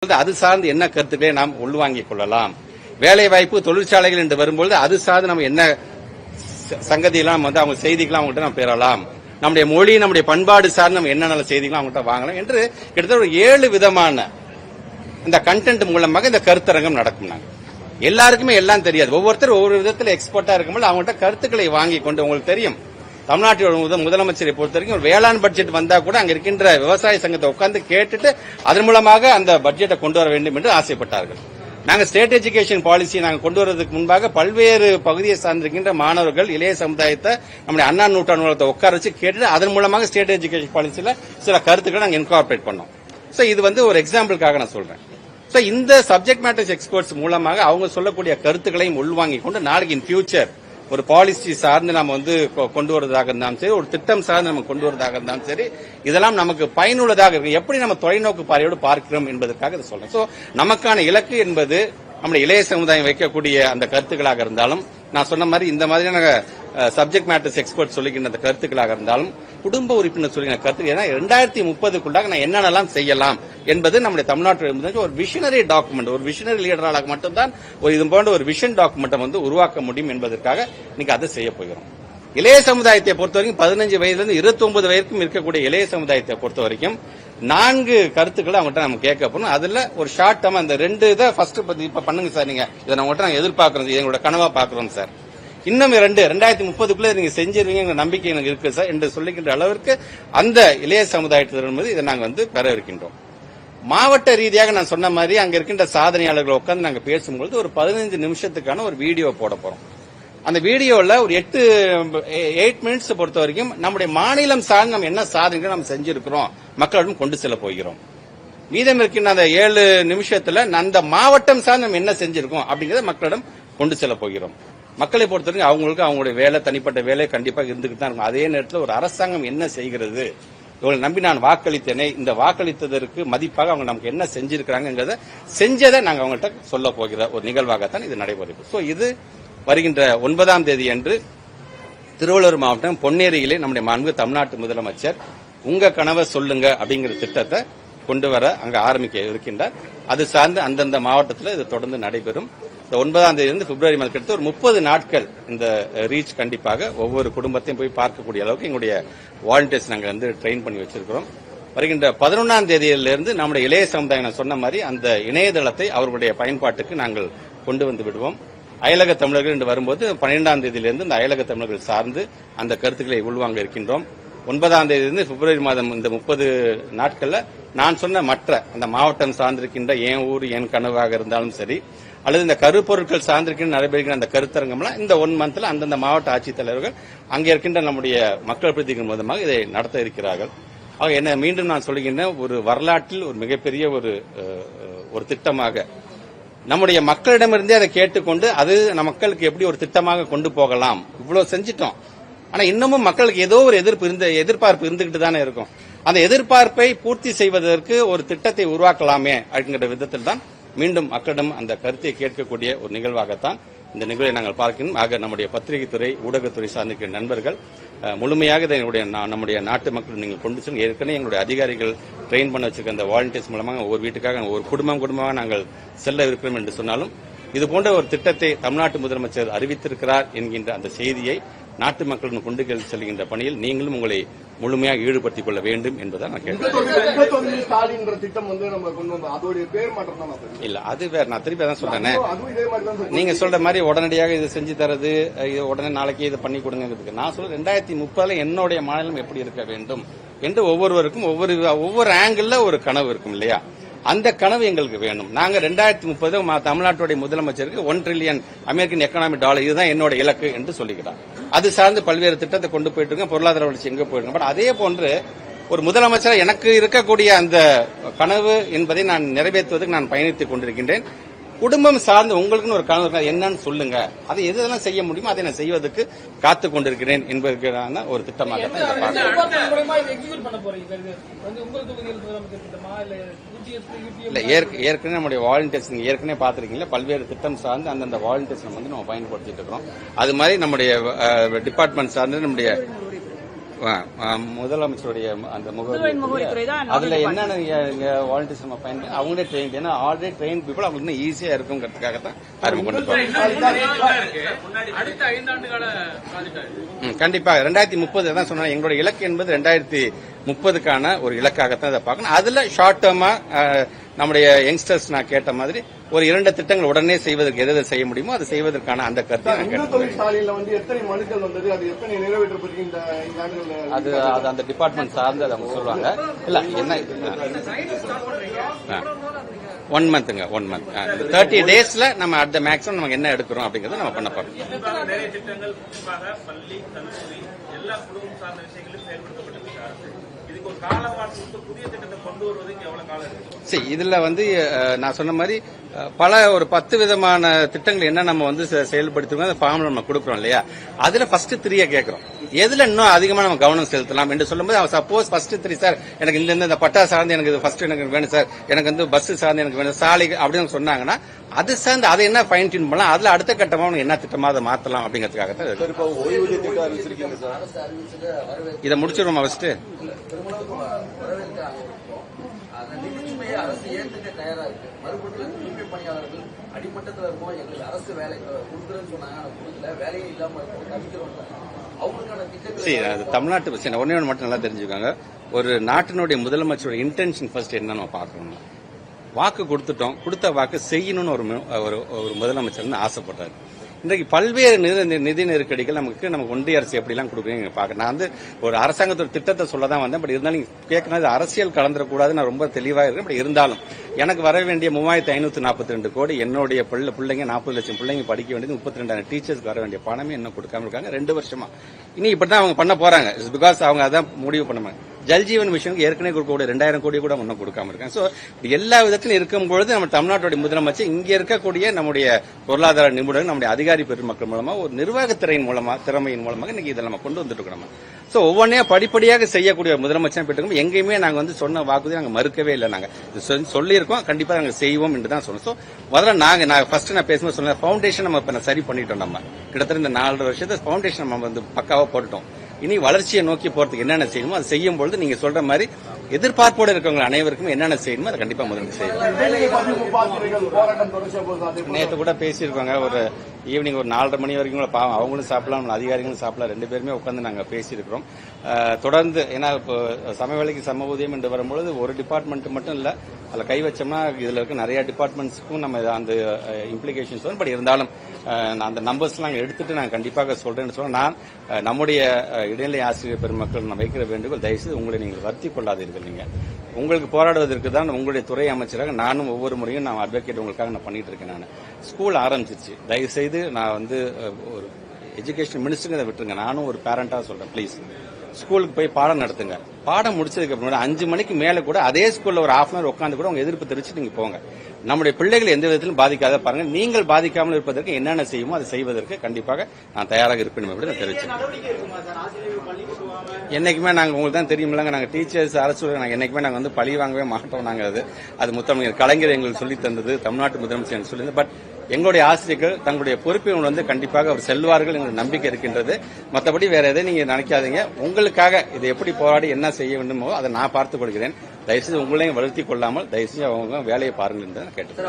அது சார்ந்து என்ன கருத்துக்களை நாம் உள்வாங்கிக் கொள்ளலாம். வேலை வாய்ப்பு தொழிற்சாலைகள் என்று வரும்போது அது சார்ந்து நம்ம என்ன சங்கதியெல்லாம் அவங்க செய்திகளாம் அவங்ககிட்ட நாம் பெறலாம். நம்முடைய மொழி நம்முடைய பண்பாடு சார்ந்து நம்ம என்ன நல்ல செய்திகளும் அவங்ககிட்ட வாங்கலாம் என்று கிட்டத்தட்ட ஒரு 7 விதமான இந்த கண்டென்ட் மூலமாக இந்த கருத்தரங்கம் நடக்கும். நாங்கள் எல்லாருக்குமே எல்லாம் தெரியாது. ஒவ்வொருத்தரும் ஒவ்வொரு விதத்தில் எக்ஸ்பர்ட்டா இருக்கும்போது அவங்கள்ட்ட கருத்துக்களை வாங்கி கொண்டு உங்களுக்கு தெரியும். தமிழ்நாட்டோட முதலமைச்சரை பொறுத்த வரைக்கும் ஒரு வேளாண் பட்ஜெட் வந்தா கூட அங்க இருக்கின்ற விவசாய சங்கத்தை உட்கார்ந்து கேட்டுட்டு அதன் மூலமாக அந்த பட்ஜெட்டை கொண்டு வர வேண்டும் என்று ஆசைப்பட்டார்கள். நாங்கள் ஸ்டேட் எஜுகேஷன் பாலிசி நாங்கள் கொண்டு வருவதற்கு முன்பாக பல்வேறு பகுதியை சார்ந்திருக்கின்ற மாணவர்கள் இளைய சமுதாயத்தை நம்முடைய அண்ணா நூற்றாண்டு நூலகத்தை உட்கார வச்சு கேட்டுட்டு அதன் மூலமாக ஸ்டேட் எஜுகேஷன் பாலிசியில சில கருத்துக்களை நாங்கள் இன்கார்பரேட் பண்ணோம். சோ இது ஒரு எக்ஸாம்பிளுக்காக நான் சொல்றேன். சோ இந்த சப்ஜெக்ட் மேட்டர்ஸ் எக்ஸ்பர்ட்ஸ் மூலமாக அவங்க சொல்லக்கூடிய கருத்துக்களையும் உள்வாங்கி கொண்டு நாளைக்கு இன் ஃபியூச்சர் ஒரு பாலிசி சார்ந்து நம்ம கொண்டு வருவதாக இருந்தாலும் சரி, ஒரு திட்டம் சார்ந்து நம்ம கொண்டு வருவதாக இருந்தாலும் சரி, இதெல்லாம் நமக்கு பயனுள்ளதாக இருக்கு. எப்படி நம்ம தொலைநோக்கு பார்வையோடு பார்க்கிறோம் என்பதற்காக இதை சொல்றேன். சோ நமக்கான இலக்கு என்பது நம்முடைய இளைய சமுதாயம் வைக்கக்கூடிய அந்த கருத்துக்களாக இருந்தாலும், நான் சொன்ன மாதிரி இந்த மாதிரியான சப்ஜெக்ட் மேட்டர்ஸ் எக்ஸ்பர்ட் சொல்லுகின்ற அந்த கருத்துக்களாக இருந்தாலும், குடும்ப உறுப்பினர் சொல்லுகிற கருத்து, ஏன்னா 2030க்குள்ளாக நான் என்னென்னலாம் செய்யலாம் என்பது நம்முடைய தமிழ்நாட்டில் ஒரு விஷனரி டாக்குமெண்ட், ஒரு விஷனரி லீடராக மட்டும்தான் இது போன்ற ஒரு விஷன் டாக்குமெண்ட்டை உருவாக்க முடியும் என்பதற்காக இன்னைக்கு அதை செய்ய போகிறோம். இளைய சமுதாயத்தை பொறுத்த வரைக்கும் 15 வயதிலிருந்து 29 வயதுக்கும் இருக்கக்கூடிய இளைய சமுதாயத்தை பொறுத்த வரைக்கும் 4 கருத்துக்களை அவங்ககிட்ட நம்ம கேட்க போறோம். அதுல ஒரு ஷார்ட் டேர்ம் அந்த 2 இதை ஃபர்ஸ்ட் இப்ப பண்ணுங்க சார், நீங்க இதை நாங்க எதிர்பார்க்கிறோம், எங்களோட கனவா பாக்குறோம் சார். இன்னும் 2030க்குள்ள நீங்க செஞ்சிருவீங்க நம்பிக்கை எனக்கு இருக்கு சார் என்று சொல்லுகின்ற அளவிற்கு அந்த இளைய சமுதாயத்திலிருந்து இதை நாங்க பெற இருக்கின்றோம். மாவட்ட ரீதியாக நான் சொன்ன மாதிரி அங்க இருக்கின்ற சாதனையாளர்களை உட்கார்ந்து நாங்க பேசும்பொழுது ஒரு 15 நிமிஷத்துக்கான ஒரு வீடியோ போட போறோம். அந்த வீடியோல ஒரு 8 மினிட்ஸ் பொறுத்த வரைக்கும் நம்முடைய மாநிலம் சார்ந்து நம்ம என்ன சாதனைகள் நம்ம செஞ்சிருக்கிறோம் மக்களிடம் கொண்டு செல்ல போகிறோம். மீதம் இருக்கின்ற அந்த 7 நிமிஷத்துல அந்த மாவட்டம் சார்ந்து நம்ம என்ன செஞ்சிருக்கோம் அப்படிங்கறத மக்களிடம் கொண்டு செல்ல போகிறோம். மக்களை பொறுத்தவரைக்கும் அவங்களுக்கு அவங்களுடைய வேலை, தனிப்பட்ட வேலை கண்டிப்பாக இருந்துகிட்டு தான் இருக்கும். அதே நேரத்தில் ஒரு அரசாங்கம் என்ன செய்கிறது, இவங்களை நம்பி நான் வாக்களித்தேனே, இந்த வாக்களித்ததற்கு மதிப்பாக அவங்க நமக்கு என்ன செஞ்சிருக்கிறாங்கிறத செஞ்சதை நாங்கள் அவங்கள்ட்ட சொல்ல போகிற ஒரு நிகழ்வாகத்தான் இது நடைபெறும். சோ இது வருகின்ற 9ஆம் தேதி அன்று திருவள்ளூர் மாவட்டம் பொன்னேரியிலே நம்முடைய மாண்பு தமிழ்நாட்டு முதலமைச்சர் உங்க கனவை சொல்லுங்க அப்படிங்கிற திட்டத்தை கொண்டு வர அங்க ஆரம்பிக்க இருக்கின்றார். அது சார்ந்து அந்தந்த மாவட்டத்தில் இது தொடர்ந்து நடைபெறும். 9ஆம் தேதி பிப்ரவரி மாதம் கிட்ட ஒரு 30 நாட்கள் இந்த ரீச் கண்டிப்பாக ஒவ்வொரு குடும்பத்தையும் போய் பார்க்கக்கூடிய அளவுக்கு எங்களுடைய வாலண்டியர்ஸ் நாங்கள் ட்ரெயின் பண்ணி வச்சிருக்கிறோம். வருகின்ற 11ஆம் தேதியிலிருந்து நம்முடைய இளைய சமுதாயம் நான் சொன்ன மாதிரி அந்த இணையதளத்தை அவர்களுடைய பயன்பாட்டுக்கு நாங்கள் கொண்டு வந்து விடுவோம். அயலக தமிழர்கள் என்று வரும்போது 12ஆம் தேதியிலிருந்து இந்த அயலக தமிழர்கள் சார்ந்து அந்த கருத்துக்களை உள்வாங்க இருக்கின்றோம். 9ஆம் தேதியிலிருந்து பிப்ரவரி மாதம் இந்த 30 நாட்கள்ல நான் சொன்ன மற்ற அந்த மாவட்டம் சார்ந்திருக்கின்ற என் ஊர் என் கனவாக இருந்தாலும் சரி, அல்லது இந்த கருப்பொருட்கள் சார்ந்திருக்கின்ற நடைபெறுகிற அந்த கருத்தரங்கம்லாம் இந்த 1 மந்த்ல அந்தந்த மாவட்ட ஆட்சித்தலைவர்கள் அங்கே இருக்கின்ற நம்முடைய மக்கள் பிரதிநிதிகள் மூலமாக இதை நடத்த இருக்கிறார்கள். ஆக என்ன மீண்டும் நான் சொல்கின்ற ஒரு வரலாற்றில் ஒரு மிகப்பெரிய ஒரு திட்டமாக நம்முடைய மக்களிடமிருந்தே அதை கேட்டுக்கொண்டு அது மக்களுக்கு எப்படி ஒரு திட்டமாக கொண்டு போகலாம். இவ்வளவு செஞ்சிட்டோம், ஆனா இன்னமும் மக்களுக்கு ஏதோ ஒரு எதிர்பார்ப்பு இருந்துகிட்டு தானே இருக்கும். அந்த எதிர்பார்ப்பை பூர்த்தி செய்வதற்கு ஒரு திட்டத்தை உருவாக்கலாமே அப்படிங்கிற விதத்தில் தான் மீண்டும் மக்களிடம் அந்த கருத்தை கேட்கக்கூடிய ஒரு நிகழ்வாகத்தான் இந்த நிகழ்வை நாங்கள் பார்க்கணும். ஆக நம்முடைய பத்திரிகை துறை, ஊடகத்துறை சார்ந்திருக்கிற நண்பர்கள் முழுமையாக நம்முடைய நாட்டு மக்கள் நீங்கள் கொண்டு செல்லுங்க. ஏற்கனவே எங்களுடைய அதிகாரிகள் ட்ரெயின் பண்ண வச்சிருக்க அந்த வாலண்டியர்ஸ் மூலமாக ஒவ்வொரு வீட்டுக்காக ஒரு குடும்பமாக நாங்கள் செல்ல இருக்கிறோம் என்று சொன்னாலும் இது போன்ற ஒரு திட்டத்தை தமிழ்நாட்டு முதலமைச்சர் அறிவித்திருக்கிறார் என்கின்ற அந்த செய்தியை நாட்டு மக்களுடன் கொண்டு செல்கின்ற பணியில் நீங்களும் உங்களை முழுமையாக ஈடுபடுத்திக் கொள்ள வேண்டும் என்பதான் நான் கேட்டேன். இல்ல அது வேற, நான் திருப்பி அதான் சொல்றேன். நீங்க சொல்ற மாதிரி உடனடியாக இது செஞ்சு தரது, உடனே நாளைக்கே இதை பண்ணி கொடுங்க. நான் சொல்றேன் 2030 என்னுடைய மாநிலம் எப்படி இருக்க வேண்டும் என்று ஒவ்வொருவருக்கும் ஒவ்வொரு ஆங்கிள் ஒரு கனவு இருக்கும் இல்லையா? அந்த கனவு எங்களுக்கு வேணும். நாங்க 2030 தமிழ்நாட்டுடைய முதலமைச்சருக்கு $1 trillion அமெரிக்கன் எக்கனாமிக் டாலர் இதுதான் என்னோட இலக்கு என்று சொல்லிக்கிறார். அது சார்ந்து பல்வேறு திட்டத்தை கொண்டு போயிட்டு இருக்கோம். பொருளாதார வளர்ச்சி எங்க போயிருக்கு. பட் அதே போன்று ஒரு முதலமைச்சர் எனக்கு இருக்கக்கூடிய அந்த கனவு என்பதை நான் நிறைவேற்றுவதற்கு நான் பயணித்துக் கொண்டிருக்கின்றேன். குடும்பம் சார்ந்து உங்களுக்குன்னு ஒரு கனவு என்னன்னு சொல்லுங்க, அதை எதெல்லாம் செய்ய முடியுமோ அதை நான் செய்வதற்கு காத்துக் கொண்டிருக்கிறேன் என்பதற்கான ஒரு திட்டமாக ஏற்கனவே நம்முடைய வாலண்டியர்ஸ் நீங்க ஏற்கனவே பாத்திருக்கீங்களா, பல்வேறு திட்டம் சார்ந்து அந்தந்த வாலண்டியர்ஸ் நம்ம பயன்படுத்திட்டு இருக்கிறோம். அது மாதிரி நம்முடைய டிபார்ட்மெண்ட் சார்ந்து நம்முடைய முதலமைச்சருடைய அந்த முகவரி அதுல என்னென்ன வாலண்டியர்ஸ் நம்ம பயன் அவங்களே ட்ரெயின், ஏன்னா ஆல்ரெடி ட்ரெயின் பீப்புள் அவங்களுக்கு இன்னும் ஈஸியா இருக்குங்கிறதுக்காக தான் அறிமுகம் கொண்டு கண்டிப்பாக 2030 தான் சொன்னா எங்களோட இலக்கு என்பது 2030க்கான ஒரு இலக்காகத்தான் இதை பார்க்கணும். அதுல ஷார்ட் டேர்மா நம்முடைய யங்ஸ்டர்ஸ் நான் கேட்ட மாதிரி ஒரு 2 திட்டங்கள் உடனே செய்வதற்கு எதை செய்ய முடியுமோ அதை செய்வதற்கான அந்த கருத்தை தொழிற்சாலையில வந்து எத்தனை மனுக்கள் வந்தது, அது எத்தனை நிறைவேற்றப்பட்டு அது அந்த டிபார்ட்மெண்ட் சார்ந்து அதை அவங்க சொல்லுவாங்க. இல்ல என்ன 1 மந்த்ங்க 1 மந்த் 30 டேஸ்ல நம்ம அட் த மேக்ஸிமம் நமக்கு என்ன எடுக்கிறோம் அப்படிங்கறத நம்ம பண்ண போறோம். நிறைய திட்டங்கள் குறிப்பாக பள்ளி, கல்லூரி எல்லா குடும்பம் சார்ந்த விஷயங்களும் செயல்படுத்தப்பட்டிருக்கிறார்கள். இதுக்கு ஒரு காலவாட்டு புதிய திட்டத்தை கொண்டு வருவதற்கு எவ்வளவு காலம் இருக்கு? சரி, இதுல வந்து நான் சொன்ன மாதிரி பல ஒரு 10 விதமான திட்டங்கள் என்ன நம்ம வந்து செயல்படுத்துறோம், அந்த ஃபார்ம்ல நம்ம கொடுக்குறோம் இல்லையா, அதுல ஃபர்ஸ்ட் 3 கேட்கிறோம். எதுல இன்னும் அதிகமா நம்ம கவனம் செலுத்தலாம் என்று சொல்லும்போது சப்போஸ் ஃபர்ஸ்ட் 3 சார் எனக்கு இந்த பட்டா சார்ந்து எனக்கு ஃபர்ஸ்ட் எனக்கு வேணும் சார், எனக்கு வந்து பஸ் சார்ந்து எனக்கு வேணும், சாலை அப்படின்னு சொன்னாங்கன்னா அது சார்ந்து அதை என்ன ஃபைன் டியூன் பண்ணலாம், அதுல அடுத்த கட்டமா என்ன திட்டமா அதை மாத்தலாம் அப்படிங்கிறதுக்காக இதை முடிச்சிருவோம் ஃபர்ஸ்ட். அரசு ஏற்றுக்க தயாரா இருக்கு. மறுபடியும் தூய்மை பணியாளர்கள் அடிமட்டத்தில் இருக்கும், எங்களுக்கு அரசு வேலை கொடுக்குறேன்னு சொன்னாங்க, கொடுக்கல, வேலையும் இல்லாம இருக்கும், தவிக்கிறோம். அவங்களுக்கான திட்டங்கள் அது தமிழ்நாட்டு பிரச்சனை. ஒன்னே மட்டும் நல்லா தெரிஞ்சுக்காங்க, ஒரு நாட்டினுடைய முதலமைச்சரோட இன்டென்ஷன் ஃபர்ஸ்ட் என்ன நம்ம பார்க்கணும். வாக்கு கொடுத்துட்டோம், கொடுத்த வாக்கு செய்யணும்னு ஒரு முதலமைச்சர் ஆசைப்பட்டாரு. இன்றைக்கு பல்வேறு நிதி நெருக்கடிகள் நமக்கு ஒன்றிய அரசு எப்படிலாம் கொடுக்குறீங்க பார்க்க. நான் வந்து ஒரு அரசாங்கத்தோட திட்டத்தை சொல்லதான் வந்தேன். பட் இருந்தாலும் நீங்க கேட்கறது அரசியல் கலந்துடக்கூடாது, நான் ரொம்ப தெளிவாக இருக்கேன். பட் இருந்தாலும் எனக்கு வர வேண்டிய 3542 கோடி என்னுடைய பிள்ளைங்க 40 லட்சம் பிள்ளைங்க படிக்க வேண்டியது 32,000 டீச்சர்ஸ்க்கு வர வேண்டிய பணமே இன்னும் கொடுக்காம இருக்காங்க 2 வருஷமா. இனி இப்படிதான் அவங்க பண்ண போறாங்க. பிகாஸ் அவங்க அதான் முடிவு பண்ணுவாங்க. ஜல்ஜீவன் மிஷனுக்கு ஏற்கனவே கொடுக்கக்கூடிய 2000 கோடி கூட இன்னும் கொடுக்காம இருக்காங்க. சோ எல்லா விதத்திலும் இருக்கும்பொழுது நம்ம தமிழ்நாட்டுடைய முதலமைச்சர் இங்க இருக்கக்கூடிய நம்முடைய பொருளாதார நிபுணர்கள், நம்முடைய அதிகாரி பெருமக்கள் மூலமா ஒரு நிர்வாகத்திறன் மூலமா திறமையின் மூலமாக இன்னைக்கு இதை நம்ம கொண்டு வந்துட்டு இருக்கோம். சோ ஒவ்வொன்றையா படிப்படியாக செய்யக்கூடிய முதலமைச்சர் பெற்றுக்கணும். எங்கேயுமே நாங்க வந்து சொன்ன வாக்குறுதி நாங்க மறுக்கவே இல்லை. நாங்க சொல்லியிருக்கோம், கண்டிப்பா நாங்க செய்வோம் என்று தான் சொன்னோம். சோ முதல்ல நான் ஃபர்ஸ்ட் நான் பேசும்போது சொன்ன ஃபவுண்டேஷன் நம்ம இப்ப சரி பண்ணிட்டோம். நம்ம கிட்டத்தட்ட இந்த 4 வருஷத்தை ஃபவுண்டேஷன் நம்ம வந்து பக்காவா போட்டுட்டோம். இனி வளர்ச்சியை நோக்கி போறதுக்கு என்னென்ன செய்யணுமோ அதை செய்யும் பொழுது நீங்க சொல்ற மாதிரி எதிர்பார்ப்போடு இருக்கவங்க அனைவருக்கும் என்னென்ன செய்யணுமோ அதை கண்டிப்பா முதல்ல செய்யணும். நேற்று கூட பேசியிருக்காங்க, ஒரு ஈவினிங் ஒரு 4:30 மணி வரைக்கும் பாவம் அவங்களும் சாப்பிடலாம், அதிகாரிகளும் சாப்பிடலாம், 2 பேருமே உட்காந்து நாங்க பேசியிருக்கிறோம். தொடர்ந்து ஏன்னா இப்போ சம வேலைக்கு சம ஊதியம் என்று வரும்பொழுது ஒரு டிபார்ட்மெண்ட் மட்டும் இல்ல, அதுல கை வச்சோம்னா இதுல இருக்க நிறைய டிபார்ட்மெண்ட்ஸ்க்கும் நம்ம அந்த இம்ப்ளிகேஷன்ஸ் வரும். பட் இருந்தாலும் அந்த நம்பர்ஸ் எல்லாம் எடுத்துட்டு நான் கண்டிப்பாக சொல்றேன்னு சொன்னா, நான் நம்முடைய இடைநிலை ஆசிரியர் பெருமக்கள் நான் வைக்கிற வேண்டுகோள், தயவுசெய்து உங்களை நீங்கள் வருத்தி கொள்ளாதீர்கள். நீங்க உங்களுக்கு போராடுவதற்கு தான் உங்களுடைய துறை அமைச்சராக நானும் ஒவ்வொரு முறையும் நான் அட்வொகேட் உங்களுக்காக நான் பண்ணிட்டு இருக்கேன். நான் ஸ்கூல் ஆரம்பிச்சிருச்சு, தயவுசெய்து நான் வந்து ஒரு எஜுகேஷன் மினிஸ்டருக்கு இதை விட்டுருங்க. நானும் ஒரு பேரண்டா சொல்றேன், பிளீஸ் ஸ்கூலுக்கு போய் பாடம் நடத்துங்க. பாடம் முடிச்சதுக்கு அப்புறம் 5 மணிக்கு மேல கூட அதே ஸ்கூல்ல ஒரு 1/2 hour உட்காந்து கூட உங்க எதிர்ப்பு தெரிவிச்சு நீங்க போங்க. நம்முடைய பிள்ளைகள் எந்த விதத்திலும் பாதிக்காத பாருங்க. நீங்கள் பாதிக்காமல் இருப்பதற்கு என்னென்ன செய்யுமோ அதை செய்வதற்கு கண்டிப்பாக நான் தயாராக இருப்பேன் அப்படின்னு தெரிவிச்சேன். என்னைக்குமே நாங்க உங்களுக்கு தான் தெரியுமில்லங்க, நாங்க டீச்சர்ஸ் அரசு நாங்க என்னைக்குமே நாங்க வந்து பழி வாங்கவே மாட்டோம். நாங்க அது முத்தமிழர் கலைஞர் எங்களுக்கு சொல்லி தந்தது, தமிழ்நாட்டு முதலமைச்சர் எனக்கு சொல்லி. பட் எங்களுடைய ஆசிரியர்கள் தங்களுடைய பொறுப்பை வந்து கண்டிப்பாக அவர் செல்வார்கள் என்ற நம்பிக்கை இருக்கின்றது. மற்றபடி வேற எதை நீங்க நினைக்காதீங்க. உங்களுக்காக இதை எப்படி போராடி என்ன செய்ய வேண்டுமோ அதை நான் பார்த்துக் கொள்கிறேன். தயவுசெய்து உங்களையும் வளர்த்தி கொள்ளாமல் தயவுசெய்து அவங்க வேலையை பாருங்கள் என்று கேட்டு